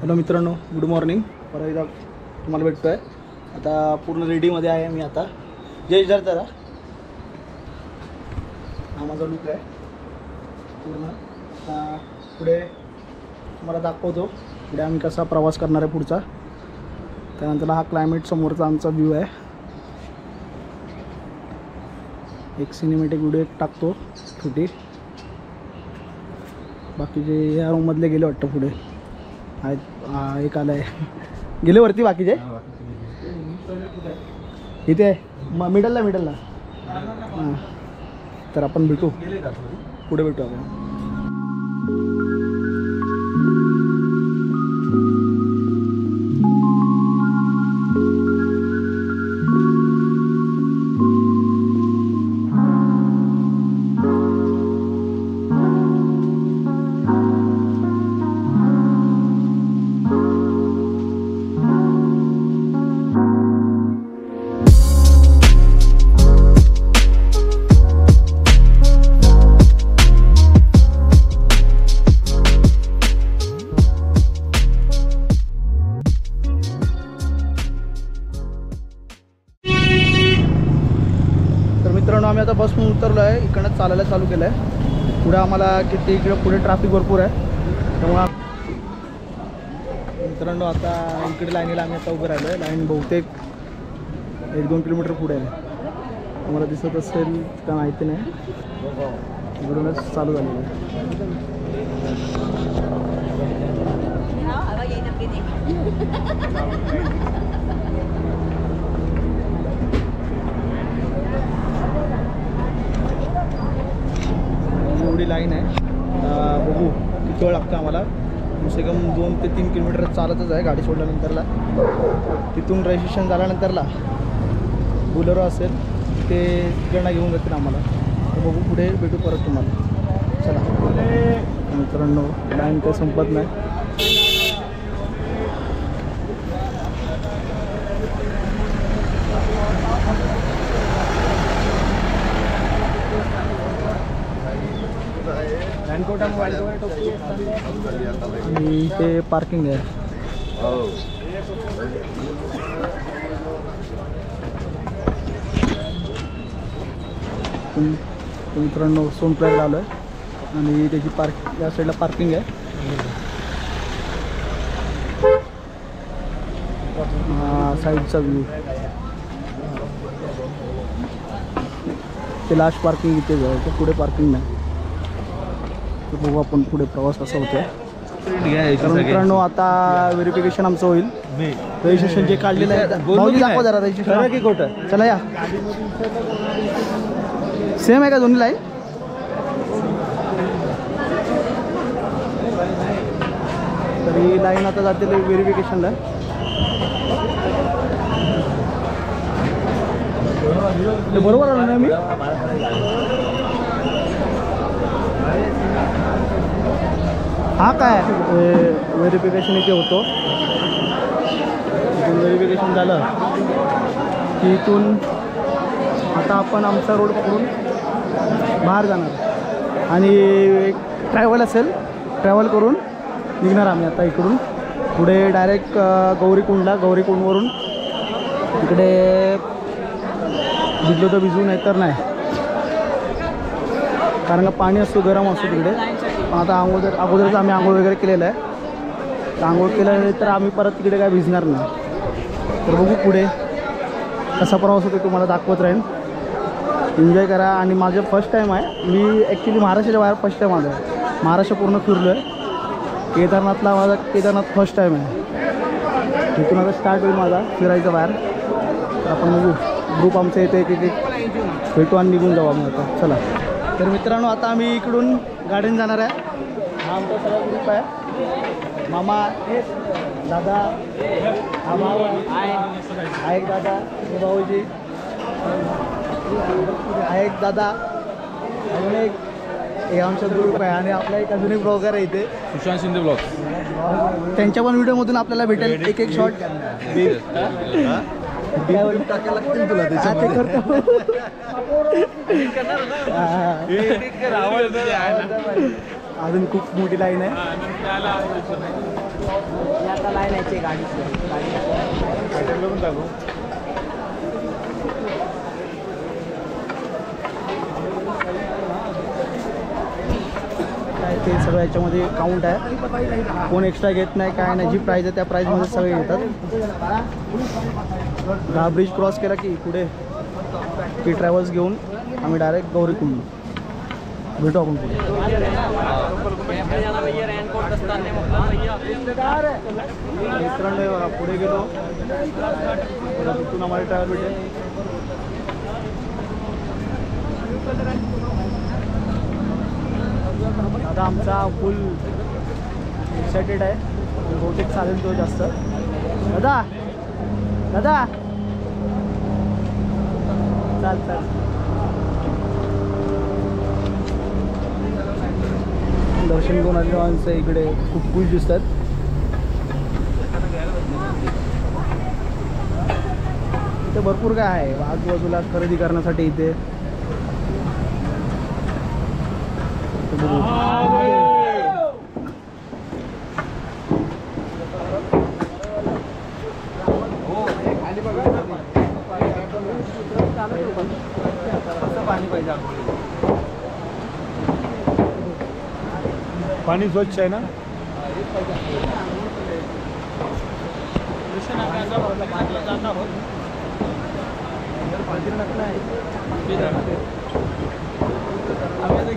Hello मित्रांनो, good morning. परत एकदा तुम्हाला भेटतो आहे. आता पूर्ण रेडीमध्ये आहे मी. आता जय जर जरा हा माझा लुक आहे पूर्ण. आता पुढे तुम्हाला दाखवतो पुढे आम्ही कसा प्रवास करणार आहे पुढचा. त्यानंतर हा क्लायमेट समोरचा आमचा व्ह्यू आहे. एक सिनेमॅटिक व्हिडिओ एक टाकतो छोटी. बाकीचे या रूममधले गेले वाटतं पुढे आहेत. एक आलं आहे गेले वरती बाकीचे इथे मिडलला हां. तर आपण भेटू पुढे भेटू आपण. मित्रांनो, आम्ही आता बसमधून उतरलो आहे. इकडनं चालायला चालू केलं आहे. पुढे आम्हाला किती इकडे पुढे ट्रॅफिक भरपूर आहे. त्यामुळे मित्रांनो आता इकडे लाईनीला आम्ही आता उभं राहिलो आहे. लाईन बहुतेक 1-2 किलोमीटर पुढे आहे. तुम्हाला दिसत असेल का माहिती नाही. इकडूनच चालू झालेलं आहे. एवढी लाईन आहे. बघू किती वेळ लागतो आम्हाला. कमसे कम 2 ते 3 किलोमीटर चालतच आहे गाडी सोडल्यानंतरला. तिथून रजिस्ट्रेशन झाल्यानंतरला बुलेरो असेल ते तिकडनं घेऊन जातील आम्हाला. तर बघू पुढे भेटू परत तुम्हाला. चला मित्रांनो, लाईन काही संपत नाही. आणि इथे पार्किंग आहे. मित्रांनो, सोनप्रयागला आलो आहे आणि त्याची या साईडला पार्किंग आहे. हा साईडचा व्ह्यू. ते लास्ट पार्किंग इथेच आहे. तर पुढे पार्किंग नाही. तर बघू आपण पुढे प्रवास कसा होतो. तर मित्रांनो, आता व्हेरिफिकेशन आमचं होईल. रजिस्ट्रेशन जे काढलेलं आहे दाखवा जरा. रजिस्ट्रेशन की खोटं. चला या. सेम आहे का दोन्ही लाईन? तर ही लाईन आता जाते व्हेरिफिकेशनला. बरोबर आलो ना मी? हा काय व्हेरिफिकेशन इथे होतो. इथून व्हेरिफिकेशन झालं की इथून आता आपण आमचा रोड पकडून बाहेर जाणार आणि एक ट्रॅव्हल असेल. ट्रॅव्हल करून निघणार आम्ही आता इकडून. पुढे डायरेक्ट गौरीकुंडवरून इकडे भिजलो तर भिजू, नाही तर नाही. कारण का पाणी असतो, गरम असतो तिकडे. पण आता अगोदरच आम्ही आंघोळ वगैरे केलेलं आहे. तर आंघोळ केल्यानंतर आम्ही परत तिकडे काय भिजणार नाही. तर बघू पुढे कसा प्रवास होतो तुम्हाला दाखवत राहील. एन्जॉय करा. आणि माझं फर्स्ट टाईम आहे. मी ॲक्च्युली महाराष्ट्राच्या बाहेर फर्स्ट टाईम आलो आहे. महाराष्ट्र पूर्ण फिरलो आहे. केदारनाथला माझा फर्स्ट टाईम आहे. तिथून आता स्टार्ट होईल माझा फिरायचं बाहेर. तर आपण बघू. ग्रुप आमचं येते एक भेटू आणि निघून जाऊ आम्ही आता. चला. तर मित्रांनो, आता आम्ही इकडून गाडीने जाणार आहे. हा आमचा सगळा ग्रुप आहे. मामा, दादा, हा भाऊ आहे, एक दादा, हे भाऊजी आहे, एक दादा, अजून एक हे आमचा ग्रुप आहे. आणि आपला एक अजून एक ब्लॉगर आहे इथे, सुशांत शिंदे ब्लॉग. त्यांच्या पण व्हिडिओमधून आपल्याला भेटेल एक शॉट. टाकायला लागतील तुला ते करतो. अजून खूप मोठी लाईन आहे. लाईन आहे गाडी काय ते सगळं याच्यामध्ये काउंट आहे. कोण एक्स्ट्रा घेत नाही काय नाही. जी प्राईज आहे त्या प्राईजमध्ये सगळे घेतात. हा ब्रिज क्रॉस केला की पुढे ती ट्रॅव्हल्स घेऊन आम्ही डायरेक्ट गौरीकुंड भेटू आपण पुढे. पुढे गेलो तिथून आम्हाला ट्रॅव्हल भेटेल. आता आमचा फुल एक्सायटेड आहे. बहुतेक चालेल तो जास्त. दादा दादा चाल चाल. दर्शन घेऊन आलेलो माणसं इकडे खूप खुश दिसतात. इथे भरपूर काय आहे आजूबाजूला खरेदी करण्यासाठी. इथे पाणी स्वच्छ आहे ना.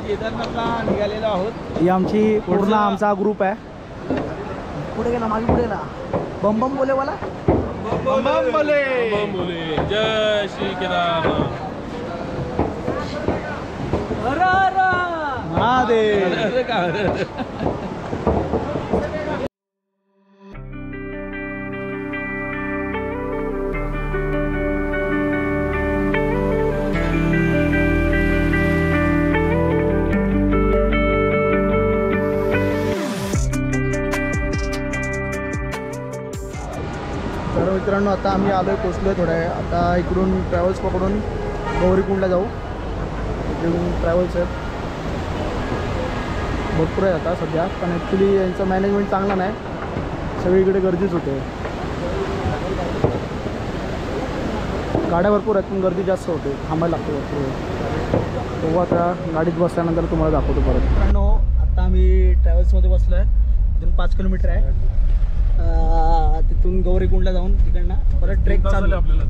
केदारनाथला निघालेलो आहोत. ही आमची पूर्ण आमचा ग्रुप आहे. पुढे गेला मागे पुढे गेला. बम बम बोले वाला. बम बम बोले. जय श्री केदारनाथ. महादेव. तर मित्रांनो आता आम्ही आलोय पोचलोय थोड्या वेळ. आता इकडून ट्रॅव्हल्स पकडून गौरीकुंडला जाऊ. इकडून ट्रॅव्हल्स आहेत भरपूर आहे आता सध्या. पण ॲक्च्युली यांचं मॅनेजमेंट चांगलं नाही. सगळीकडे गर्दीच होते. गाड्या भरपूर आहेत पण गर्दी जास्त होते. थांबायला लागतो भरपूर. बघू आता गाडीत बसल्यानंतर तुम्हाला दाखवतो परत. मित्रांनो आता आम्ही ट्रॅव्हल्समध्ये बसलो आहे. इथून 5 किलोमीटर आहे. तिथून गौरीकुंडला जाऊन तिकडनं परत ट्रेक चालू आपल्याला.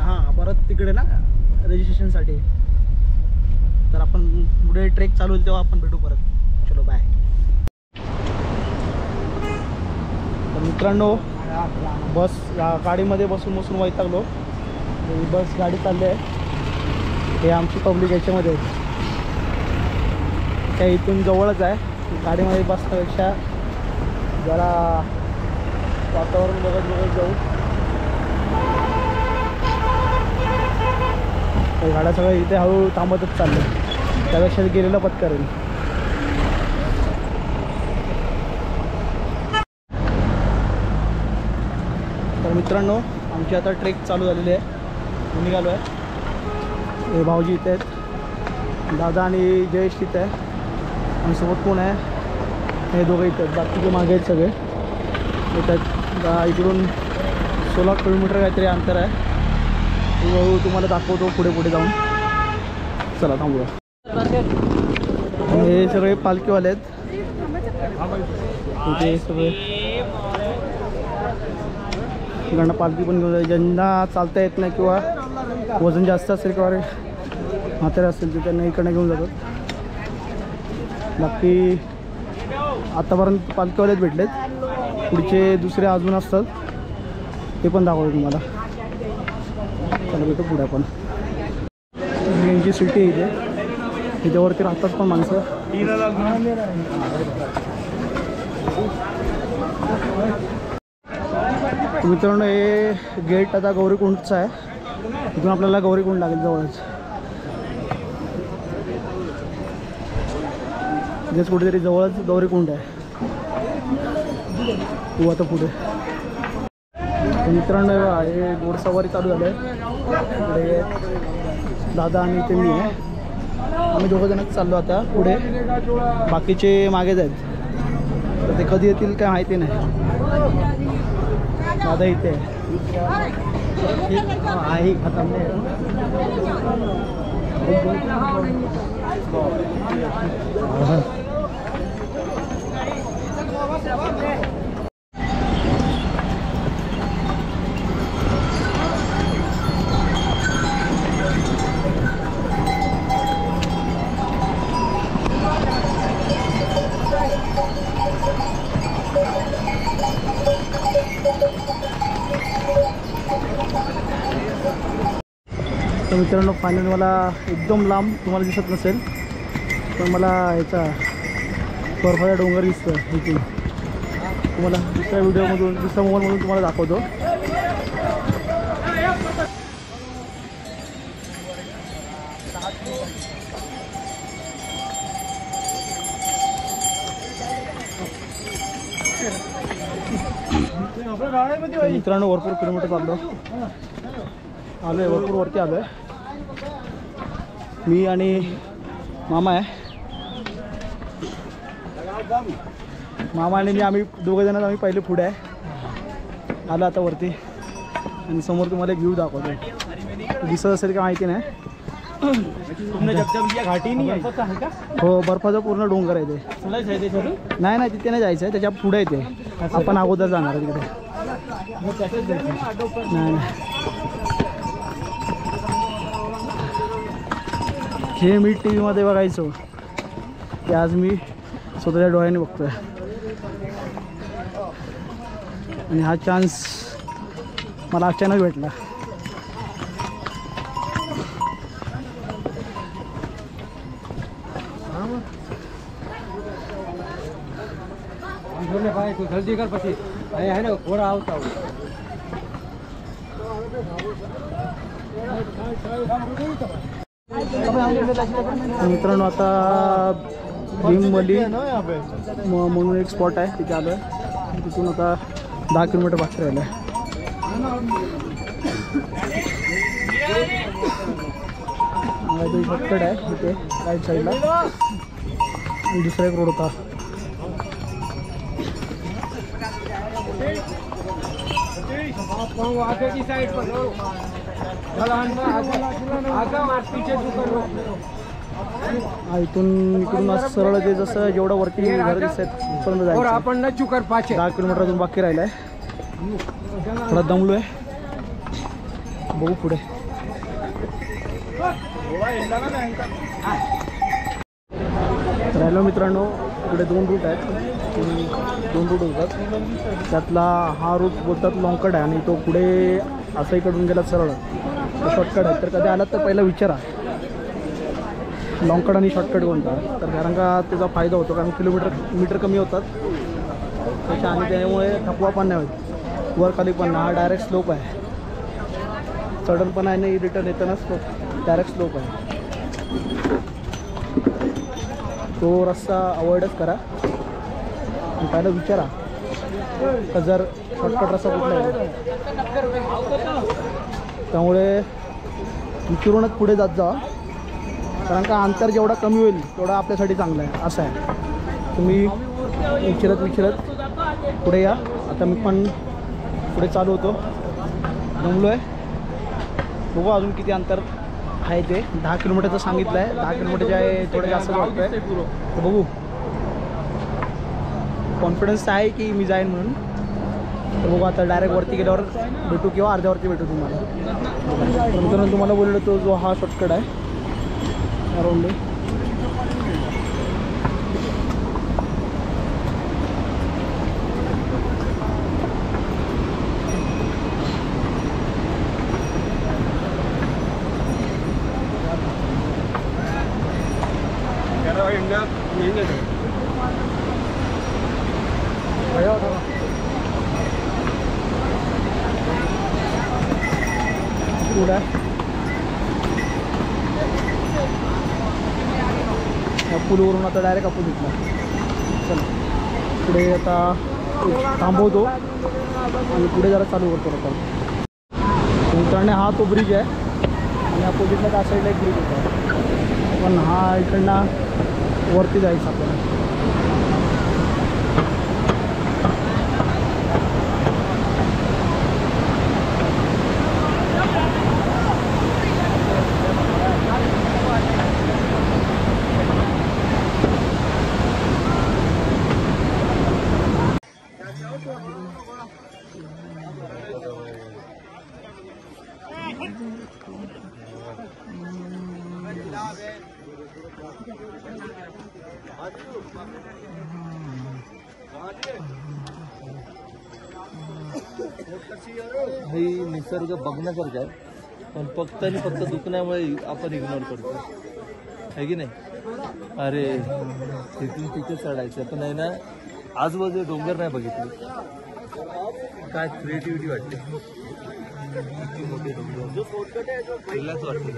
हां परत तिकडे ना रजिस्ट्रेशनसाठी. तर आपण पुढे ट्रेक चालू होईल तेव्हा आपण भेटू परत. चलो बाय. तर मित्रांनो बस गाडीमध्ये बसून वैतागलो. बस गाडी चालली आहे. हे आमची पब्लिक याच्यामध्ये त्या इथून जवळच आहे. गाडीमध्ये बसण्यापेक्षा जरा वातावरण बघत जाऊ. गाड्या सगळं इथे हळूहळू थांबतच चाललं. त्यापेक्षा गेलेलं पत्करेल. तर मित्रांनो आमची आता ट्रेक चालू झालेली आहे. निघालो आहे. हे भाऊजी इथे आहेत. दादा आणि जयेश इथे आहे. आणि सोबत कोण आहे हे दोघं इथे आहेत. बाकीचे मागे आहेत सगळे येतात. इकडून 16 किलोमीटर काहीतरी अंतर आहे. हळूहळू तुम्हाला दाखवतो पुढे पुढे जाऊन. चला थांबूया. हे सगळे पालखीवाले आहेत. इथे सगळे इकडनं पालखी पण घेऊन ज्यांना चालता येत नाही किंवा वजन जास्त असेल किंवा म्हातारे असेल तर त्यांना इकडनं घेऊन जातात. बाकी आतापर्यंत पालखीवालेच भेटलेत. पुढचे दुसरे अजून असतात ते पण दाखवतो तुम्हाला. चला भेटू पुढे आपण. यांची सिटी आहे इथे. इथेवरती राहतात पण माणसं. मित्रांनो हे गेट आता गौरीकुंडचं आहे. इथून आपल्याला गौरीकुंड लागेल जवळच. इथेच कुठेतरी जवळच गौरीकुंड आहे. तू आता पुढे मित्रांनो हे घोडसवारी चालू झालं आहे. इकडे दादा आणि इथे मी आहे. आम्ही दोघं जणच चाललो आता पुढे. बाकीचे मागेच आहेत. तर ते कधी येतील काय माहिती नाही. दादा इथे आहे खतम नाही. तर मित्रांनो फायनल मला एकदम लांब तुम्हाला दिसत नसेल पण मला याचा बर्फाचा डोंगर दिसतो इथून. तुम्हाला दुसऱ्या व्हिडिओमधून दुसऱ्या मोबाईलमधून तुम्हाला दाखवतो. मित्रांनो भरपूर किलोमीटर चाललो आलो आहे. भरपूर वरती आलो आहे. मी आणि मामा आहे. मामा आणि मी आम्ही दोघं जण आम्ही पहिले पुढे आहे. आलो आता वरती आणि समोर तुम्हाला एक व्ह्यू दाखवतो. दिसत असेल का माहिती नाही. घाटी नाही हो बर्फाचा पूर्ण डोंगर आहे ते. नाही नाही तिथे नाही जायचं आहे. त्याच्या पुढे येते. आपण अगोदर जाणार आहे तिकडे. नाही नाही हे मी टी व्हीमध्ये बघायचो ते आज मी स्वतःच्या डोळ्याने बघतोय. आणि हा चान्स मला अचानक भेटला. जल्दी कर पसी आहे ना थोडा आवता. मित्रांनो आता भीमवली म्हणून एक स्पॉट आहे तिथे आलो आहे. तिथून आता 10 किलोमीटर बाकी राहिलं आहे. शॉर्टकट आहे तिथे राईट साईडला. दुसरा एक रोड होता. आगे साइड पर इकडून असं सरळ ते जसं जेवढं वरती घर दिसत तिथपर्यंत जायचं. आपण 10 किलोमीटर अजून बाकी राहिलं आहे. थोडा दमलो आहे. बघू पुढे. राहिलो मित्रांनो इकडे 2 रूट आहेत. 2 रूट होतात. त्यातला हा रूट बोलतात लॉंगकट आहे आणि तो पुढे असं इकडून गेला सरळ शॉर्टकट आहे. तर कधी आलात तर पहिला विचारा लॉंगकट आणि शॉर्टकट कोणता. तर कारण का त्याचा फायदा होतो कारण मीटर कमी होतात त्याच्या आणि त्यामुळे थकवा पण नाही होत. वर खाली पण हा डायरेक्ट स्लोप आहे. चढण पण आहे नाही रिटर्न येताना स्लोप डायरेक्ट स्लोप आहे. तो रस्ता अवॉइडच करा आणि पहिला विचारा का जर शॉर्टकट रस्ता कुठला आहे. त्यामुळे विचारूनच पुढे जात जा कारण का अंतर जेवढा कमी होईल तेवढा आपल्यासाठी चांगला आहे असं आहे. तुम्ही विचारत पुढे या. आता मी पण पुढे चालू होतो. जमलो आहे. बघू अजून किती अंतर आहे ते. 10 किलोमीटरचं सांगितलं आहे. 10 किलोमीटरचे आहे थोडं जास्त वाटतं आहे. तर बघू कॉन्फिडन्स आहे की मी जाईन म्हणून. तर बघू आता डायरेक्ट वरती गेल्यावर भेटू किंवा अर्ध्यावरती भेटू तुम्हाला. मित्रांनो तुम्हाला बोललो तो जो हा शॉर्टकट आहे अराउंड पुढे पूलवरून आता डायरेक्ट अपोजिटला. चला पुढे आता थांबवतो आणि पुढे जरा चालू करतो आता. मित्रांनो हा तो ब्रिज आहे आणि अपोजिटला त्या साईडला एक ब्रिज होता, पण हा इकडनं वरती जायचं आपल्याला. हे निसर्ग बघण्यासारखं आहे, पण फक्त आणि फक्त दुखण्यामुळे आपण इग्नोर करतो, आहे की नाही. अरे तिथून तिथे चढायचं पण आहे ना, आजूबाजू डोंगर नाही बघितले, काय क्रिएटिव्हिटी वाटते. मोठे डोंगर रिलॅक्स वाटते.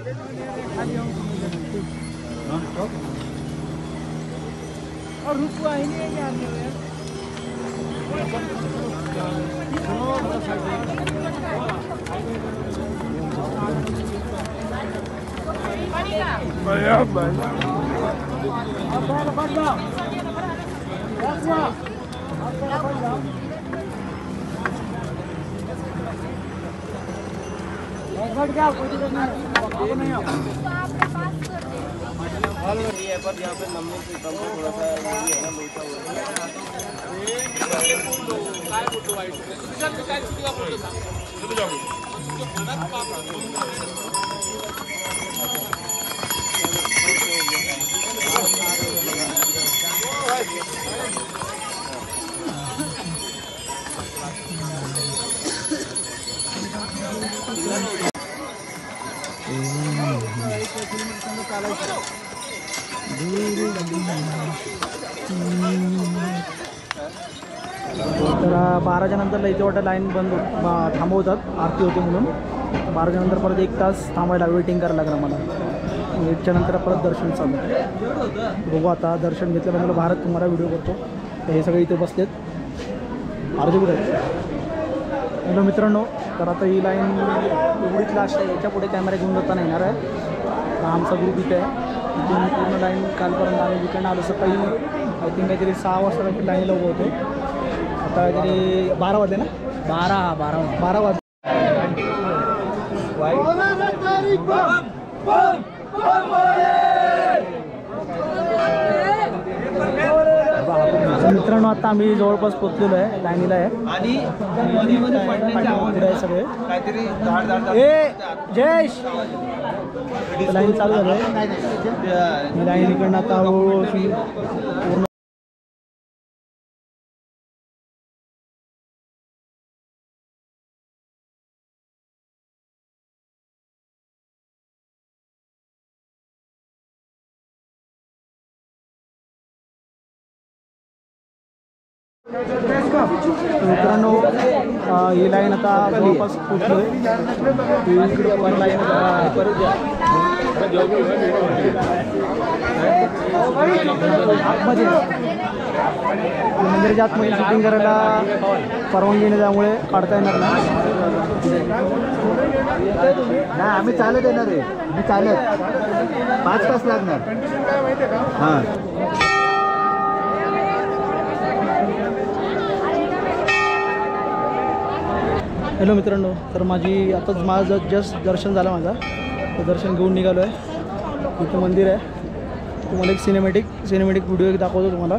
तर 12च्या नंतरला इथे वाटतं लाईन बंद थांबवतात, आरती होते म्हणून. 12च्या नंतर परत 1 तास थांबायला वेटिंग करायला लागलं मला. 1च्या नंतर परत दर्शन चालू. बघू आता दर्शन घेतल्यानंतर भारत तुम्हाला व्हिडिओ करतो. हे सगळे इथे बसलेत, अर्धे कुठे आहेत. हॅलो मित्रांनो, तर आता ही लाईन एवढीच लास्ट आहे, याच्या पुढे कॅमेरा घेऊन जाताना येणार आहे. आमचा ग्रुप इथे आहे, इथून पूर्ण लाईन कालपर्यंत आम्ही जिकडनं आलो सकाळी आय थिंक काहीतरी 6 वाजता काहीतरी लाईनला उभं होतो. आता काहीतरी 12 वाजले ना, 12 वाजले. मित्रांनो आता आम्ही जवळपास पोचलेलो आहे, लाईनीला आहे आणि पुढे आहे सगळे. जयेश लाईन चालू झालं आहे. लाईन इकडनं आता पूर्ण मित्रांनो ही लाईन आता जवळपास पोचलो आहे. इकडे पण लाईन मंदिराच्या आतमध्ये शूटिंग करायला परवानगी नाही, त्यामुळे काढता येणार नाही. आम्ही चालत येणार आहे, मी चालत 5 तास लागणार. हां हॅलो मित्रांनो, तर माझं जस्ट दर्शन झालं माझं. तर दर्शन घेऊन निघालो आहे. इथं मंदिर आहे. तुम्हाला एक सिनेमॅटिक व्हिडिओ एक दाखवतो तुम्हाला.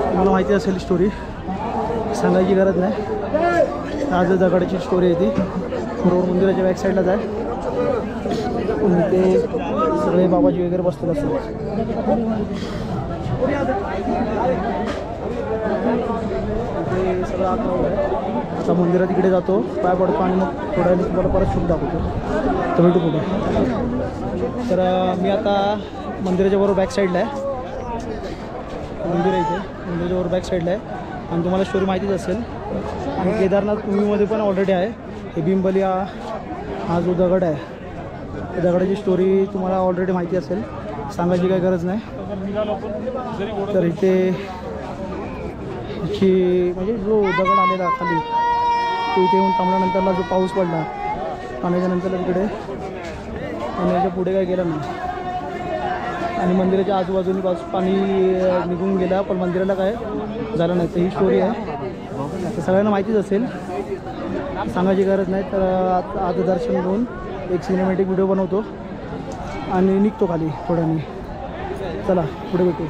तुम्हाला माहिती असेल स्टोरी, सांगायची गरज नाही. आज दगडाची स्टोरी आहे ती. बरोबर मंदिराच्या बॅक साईडलाच आहे. ते सगळे बाबाजी वगैरे बसलेले असतात. ते सगळं आतमध्ये आहे. आता मंदिरात तिकडे जातो, पाय पडतो आणि मग थोड्या वेळाने तुम्हाला परत शूट दाखवतो. तर भेटू पुढे. तर मी आता मंदिराच्या बरोबर बॅक साईडला आहे. मंदिर आहे इथे, मंदिराच्या बरोबर बॅक साईडला आहे. आणि तुम्हाला स्टोरी माहितीच असेल. आणि केदारनाथ मूवीमध्ये पण ऑलरेडी आहे. हे भीमबली हा जो दगड आहे, त्या दगडाची स्टोरी तुम्हाला ऑलरेडी माहिती असेल, सांगायची काही गरज नाही. तर इथे म्हणजे जो दगड आलेला खाली तो इथे येऊन थांबल्यानंतरला जो पाऊस पडला पाण्याच्या नंतर तिकडे पाण्याच्या पुढे काय गेलं नाही आणि मंदिराच्या आजूबाजूनी पाणी निघून गेलं पण मंदिराला काय झालं नाही. तर ही स्टोरी आहे. तर सगळ्यांना माहितीच असेल, सांगायची गरज नाही. तर आता दर्शन घेऊन एक सिनेमॅटिक व्हिडिओ बनवतो आणि निघतो खाली थोड्याने. चला पुढे भेटू.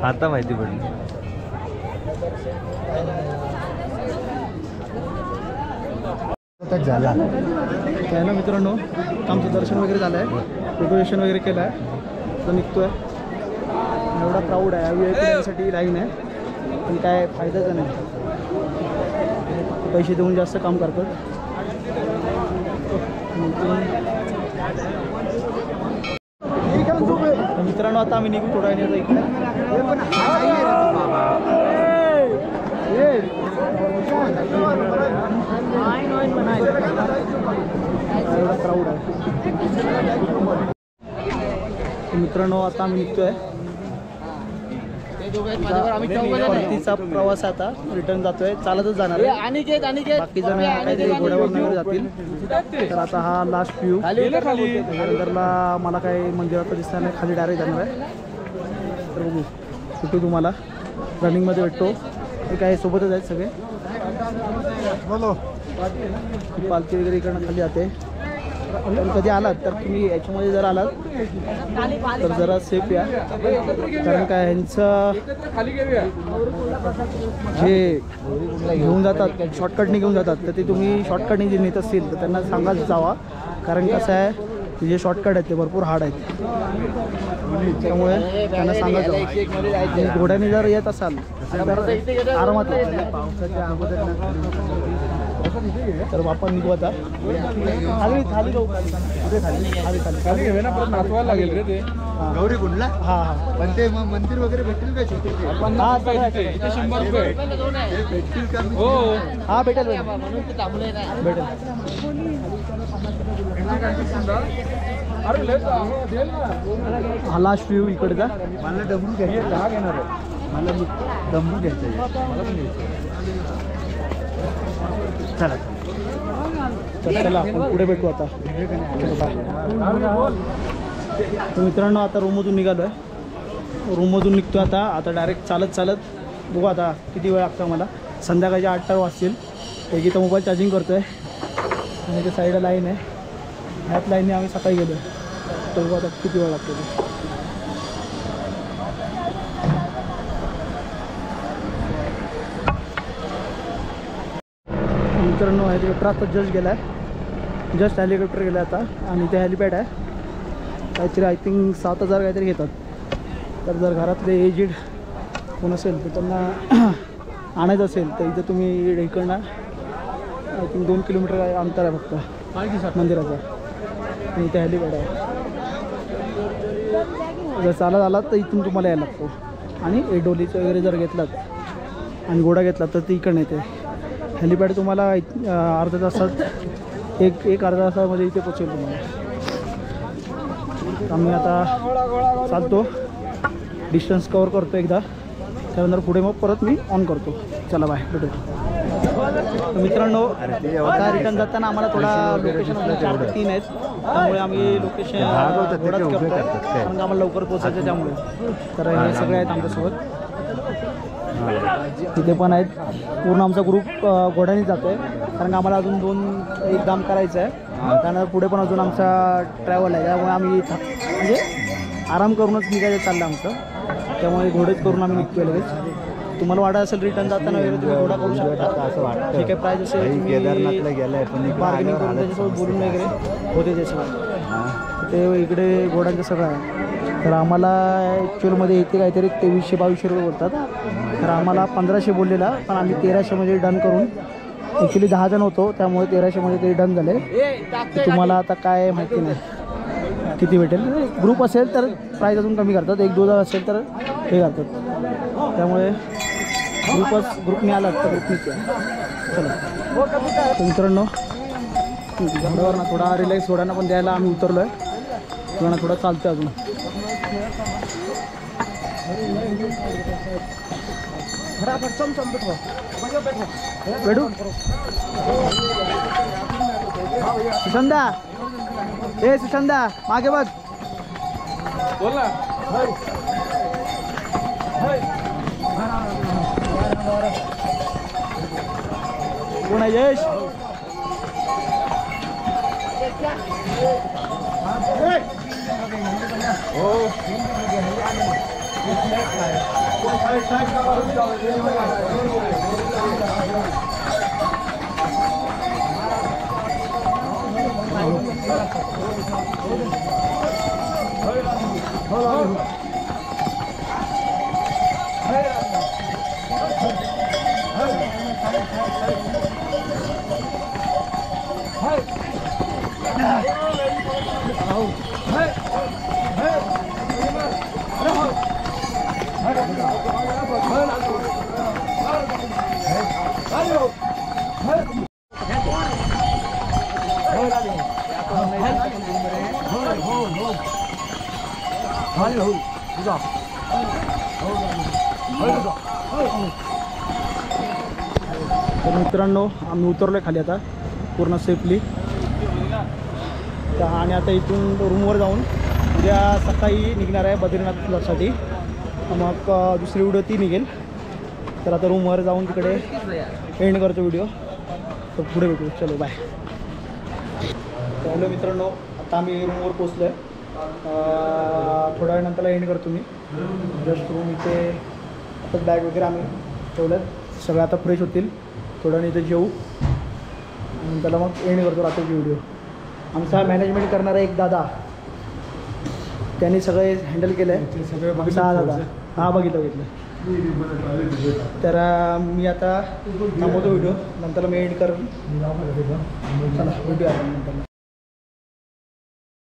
आता माहिती पडली. झाला काय ना मित्रांनो, आमचं दर्शन वगैरे झालं आहे, फोटो सेशन वगैरे केलं आहे, तो निघतो आहे. एवढा प्राऊड आहे. व्हीआयपी लाईन आहे पण काय फायद्याचं नाही. पैसे देऊन जास्त काम करतात. तर मित्रांनो आता आम्ही निघू थोडा वेळ इकडे. एवढा क्राऊड आहे. मित्रांनो आता आम्ही निघतोय. परतीचा प्रवास आता रिटर्न जातोय. चालतच जाणार आहे. बाकी जण काहीतरी घोड्यावर वगैरे जातील. तर आता हा लास्ट व्ह्यू. त्यानंतरला मला काही मंदिरात दिसणार नाही, खाली डायरेक्ट जाणार आहे. तर बघू कुठे तुम्हाला रनिंगमध्ये भेटतो. ते काय सोबतच आहेत सगळे. पालखी वगैरे इकडनं खाली जाते. पण कधी आलात तर तुम्ही याच्यामध्ये जर आलात तर जरा सेफ या. कारण काय ह्यांचं जे घेऊन जातात शॉर्टकटने घेऊन जातात तर ते तुम्ही शॉर्टकटने जे नेत असतील तर त्यांना सांगाच जावा. कारण कसं आहे जे शॉर्टकट आहेत ते भरपूर हार्ड आहेत. त्यामुळे त्यांना सांगा जावा. घोड्याने जर येत असाल तर आरामात पावसाच्या अगोदर तर आपण निघू आता खाली खाली जाऊ कुठे खाली खाली नाचवायला लागेल रे ते गौरी कुंडला हां हां पण ते मग मंदिर वगैरे भेटेल का छोटे 50 रुपये इथे 100 रुपये भेटतील का हो हां भेटेल भेटेल अरे ले देल ना हा लास्ट व्ह्यू इकडचा मला डमरू घ्यायचं दहा घेणार आहे मला डमरू घ्यायचं मला पण घ्यायचं चला तर चला आपण पुढे भेटू आता तर मित्रांनो आता रूममधून निघालो आहे रूममधून निघतो आता डायरेक्ट चालत बघू आता किती वेळ लागतो मला संध्याकाळचे 8 वाजतील एक इथं मोबाईल चार्जिंग करतो आहे आणि त्या साईडला लाईन आहे ह्याच लाईनने आम्ही सकाळी गेलो तर बघू आता किती वेळ लागतो ते मित्रांनो हेलिकॉप्टर आता जस्ट गेला आहे जस्ट हेलिकॉप्टर गेला आता आणि ते हेलिपॅड आहे काहीतरी आय थिंक 7,000 काहीतरी घेतात तर जर घरातले एजेड कोण असेल तर त्यांना आणायचं असेल तर इथं तुम्ही इकडनं आय थिंक 2 किलोमीटर अंतर आहे फक्त मंदिराचं आणि इथे हेलिपॅड आहे जर चालत आलात तर इथून तुम्हाला यायला लागतो आणि डोलीचं वगैरे जर घेतलात आणि घोडा घेतला तर ती इकडनं येते हेलिपॅड तुम्हाला अर्ध्या तासात एक अर्ध्या तासामध्ये इथे पोचेल तुम्हाला आम्ही आता चालतो डिस्टन्स कवर करतो एकदा त्यानंतर पुढे मग परत मी ऑन करतो चला बाय भेटू मित्रांनो आता रिटर्न जाताना आम्हाला थोडा लोकेशन 4 ते 3 आहेत त्यामुळे आम्ही लोकेशन थोडाच करतो कारण आम्हाला लवकर पोचायचं त्यामुळे तर हे सगळे आहेत आमच्यासोबत तिथे पण आहेत पूर्ण आमचा ग्रुप घोड्याने जातो आहे कारण आम्हाला अजून एक दाम करायचं आहे त्यानंतर पुढे पण अजून आमचा ट्रॅव्हल आहे त्यामुळे आम्ही म्हणजे आराम करूनच निघायचं चाललं आमचं त्यामुळे घोडेच करून आम्ही निघतो लगेच तुम्हाला वाटत असेल रिटर्न जाताना वगैरे तुम्ही घोडा करू शकता असं वाटतं जे काही प्राईज असेल केदारनाथला गेलाय पण बार्गेनिंग करून त्याच्यासोबत बोलून वगैरे होते त्याच्यावर ते इकडे घोड्यांचं सगळं आहे तर आम्हाला ॲक्च्युअलमध्ये इथे काहीतरी 2300-2200 रुपये बोलतात तर आम्हाला 1500 बोललेला पण आम्ही 1300मध्ये डन करून ॲक्च्युली 10 जण होतो त्यामुळे 1300मध्ये ते डन झाले तुम्हाला आता काय माहिती नाही किती भेटेल ग्रुप असेल तर प्राईस अजून कमी करतात 1-2 असेल तर हे करतात त्यामुळे ग्रुपने आला तर ग्रुपनीच आहे चला तर मित्रांनो घोड्यावरनं थोडा रिलॅक्स घोड्यांना पण द्यायला आम्ही उतरलो आहे घोड्यांना थोडा चालतं अजून भेटू सुशंदा सुशंदा मागे बघ बोल ना कोण आहे यश तर मित्रांनो आम्ही उतरलो खाली आता पूर्ण सेफली आणि आता इथून रूमवर जाऊन उद्या सकाळी निघणार आहे बद्रीनाथसाठी मग दुसरी व्हिडिओ ती निघेल तर आता रूमवर जाऊन तिकडे एंड करतो व्हिडिओ तर पुढे भेटू चलो बाय हॅलो मित्रांनो आता आम्ही रूमवर पोचलो आहे थोड्या वेळानंतर एंड करतो मी जस्ट रूम इथे आता बॅग वगैरे आम्ही ठेवल्यात सगळं आता फ्रेश होतील थोड्या इथे जेवू आणि त्याला मग एंड करतो रात्रीची व्हिडिओ आमचा मॅनेजमेंट करणारा एक दादा त्यांनी सगळे हँडल केलं आहे सगळे आमचा हा दादा हा बघितलं तर मी आता थांबवतो व्हिडिओ, नंतर मी एडिट करेन. चला व्हिडिओ आहे नंतर.